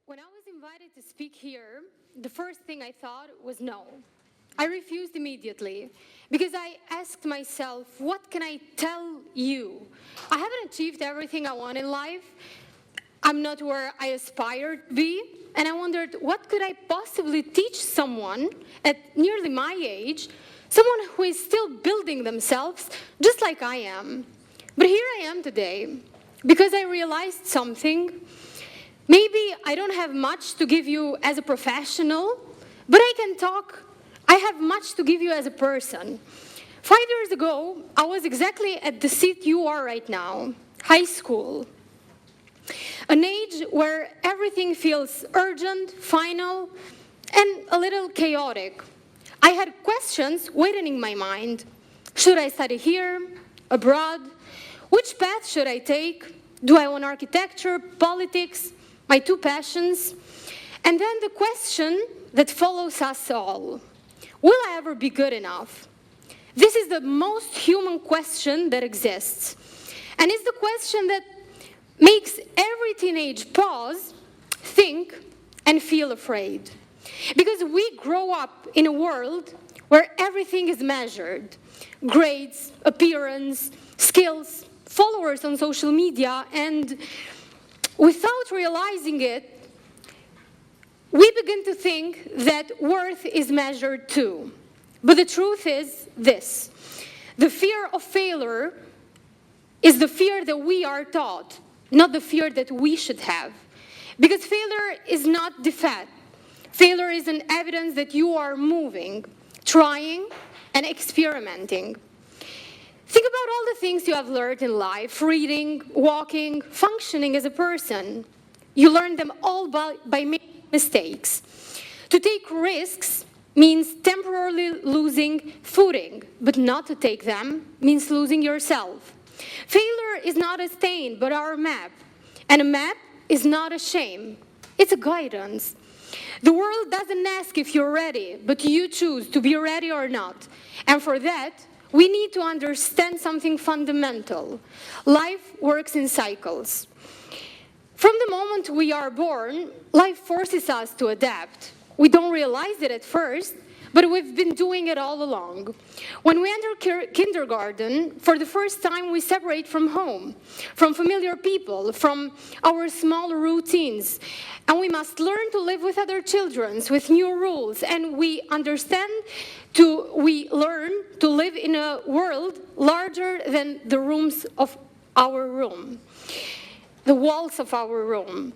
When I was invited to speak here, the first thing I thought was no. I refused immediately because I asked myself, what can I tell you? I haven't achieved everything I want in life. I'm not where I aspire to be. And I wondered, what could I possibly teach someone at nearly my age, someone who is still building themselves just like I am? But here I am today because I realized something. Maybe I don't have much to give you as a professional, but I can talk. I have much to give you as a person. 5 years ago, I was exactly at the seat you are right now, high school. An age where everything feels urgent, final, and a little chaotic. I had questions waiting in my mind. Should I study here, abroad? Which path should I take? Do I want architecture, politics, my two passions? And then the question that follows us all. Will I ever be good enough? This is the most human question that exists. And it's the question that makes every teenage pause, think, and feel afraid. Because we grow up in a world where everything is measured. Grades, appearance, skills, followers on social media, and without realizing it, we begin to think that worth is measured too. But the truth is this. The fear of failure is the fear that we are taught, not the fear that we should have. Because failure is not defeat. Failure is an evidence that you are moving, trying, and experimenting. Think about all the things you have learned in life, reading, walking, functioning as a person. You learn them all by making mistakes. To take risks means temporarily losing footing, but not to take them means losing yourself. Failure is not a stain, but our map. And a map is not a shame. It's a guidance. The world doesn't ask if you're ready, but you choose to be ready or not. And for that, we need to understand something fundamental. Life works in cycles. From the moment we are born, life forces us to adapt. We don't realize it at first, but we've been doing it all along. When we enter kindergarten, for the first time we separate from home, from familiar people, from our small routines. And we must learn to live with other children, with new rules. And we learn to live in a world larger than the rooms of our room, the walls of our room.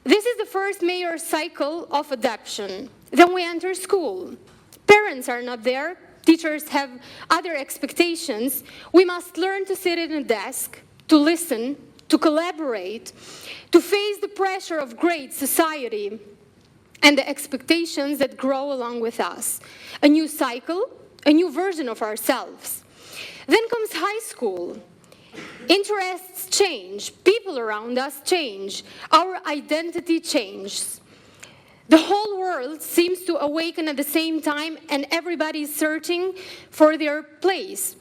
This is the first major cycle of adaptation. Then we enter school. Parents are not there. Teachers have other expectations. We must learn to sit at a desk, to listen, to collaborate, to face the pressure of great society and the expectations that grow along with us. A new cycle, a new version of ourselves. Then comes high school. Interests change, people around us change, our identity changes. The whole world seems to awaken at the same time, and everybody is searching for their place.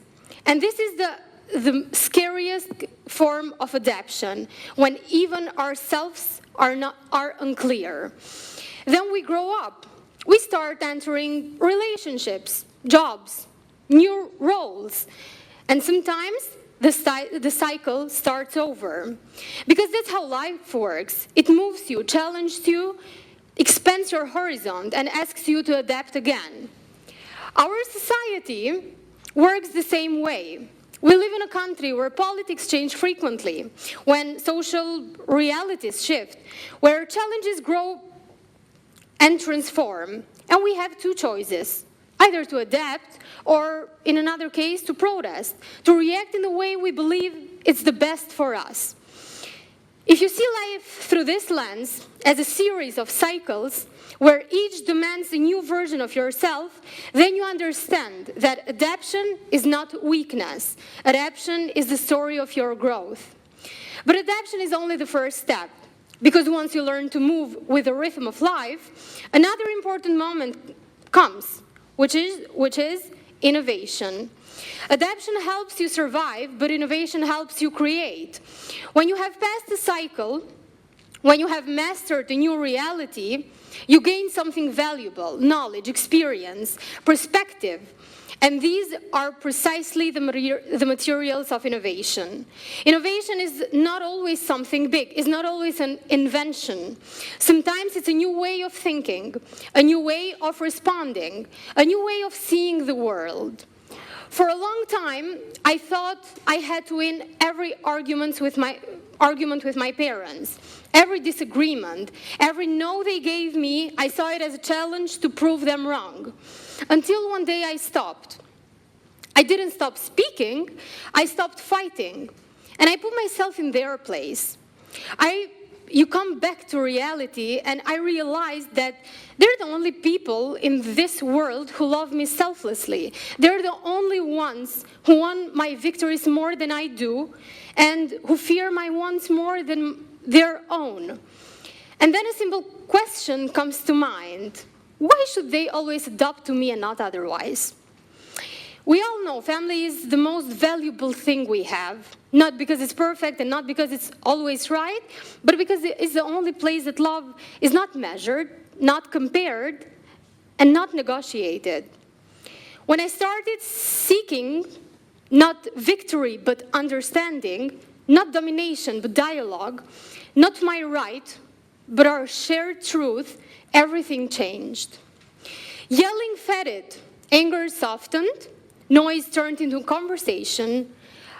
And this is the scariest form of adaptation, when even ourselves are unclear. Then we grow up. We start entering relationships, jobs, new roles, and sometimes the cycle starts over. Because that's how life works. It moves you, challenges you, expands your horizon, and asks you to adapt again. Our society works the same way. We live in a country where politics change frequently, when social realities shift, where challenges grow and transform. And we have two choices. Either to adapt, or in another case, to protest, to react in the way we believe it's the best for us. If you see life through this lens, as a series of cycles, where each demands a new version of yourself, then you understand that adaptation is not weakness. Adaptation is the story of your growth. But adaptation is only the first step, because once you learn to move with the rhythm of life, another important moment comes, which is innovation. Adaptation helps you survive, but innovation helps you create. When you have passed the cycle, When you have mastered a new reality, you gain something valuable: knowledge, experience, perspective. And these are precisely the materials of innovation. Innovation is not always something big, it's not always an invention. Sometimes it's a new way of thinking, a new way of responding, a new way of seeing the world. For a long time, I thought I had to win every argument with my parents. Every disagreement, every no they gave me, I saw it as a challenge to prove them wrong. Until one day I stopped. I didn't stop speaking, I stopped fighting. And I put myself in their place. You come back to reality, and I realized that they're the only people in this world who love me selflessly. They're the only ones who want my victories more than I do, and who fear my wants more than their own. And then a simple question comes to mind: why should they always adapt to me and not otherwise? We all know family is the most valuable thing we have, not because it's perfect and not because it's always right, but because it's the only place that love is not measured, not compared, and not negotiated. When I started seeking not victory but understanding, not domination but dialogue, not my right but our shared truth, everything changed. Yelling faded, anger softened, noise turned into conversation.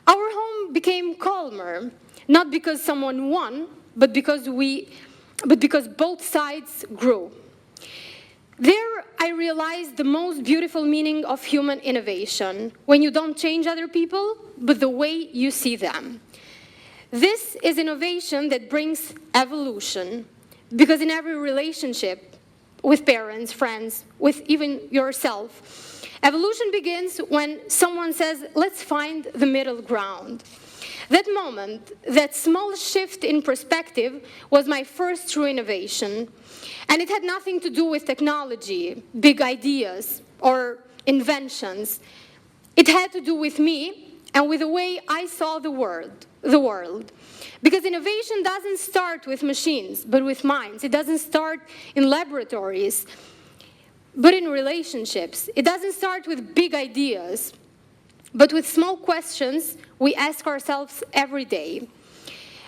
Our home became calmer, not because someone won, but because both sides grew. There I realized the most beautiful meaning of human innovation, when you don't change other people, but the way you see them. This is innovation that brings evolution, because in every relationship, with parents, friends, with even yourself, evolution begins when someone says, let's find the middle ground. That moment, that small shift in perspective, was my first true innovation. And it had nothing to do with technology, big ideas, or inventions. It had to do with me and with the way I saw the world. Because innovation doesn't start with machines, but with minds. It doesn't start in laboratories, but in relationships. It doesn't start with big ideas, but with small questions we ask ourselves every day.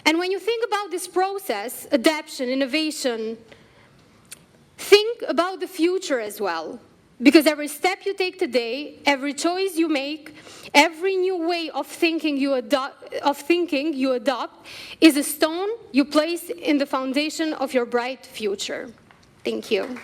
And when you think about this process, adaptation, innovation, think about the future as well. Because every step you take today, every choice you make, every new way of thinking you adopt is a stone you place in the foundation of your bright future. Thank you.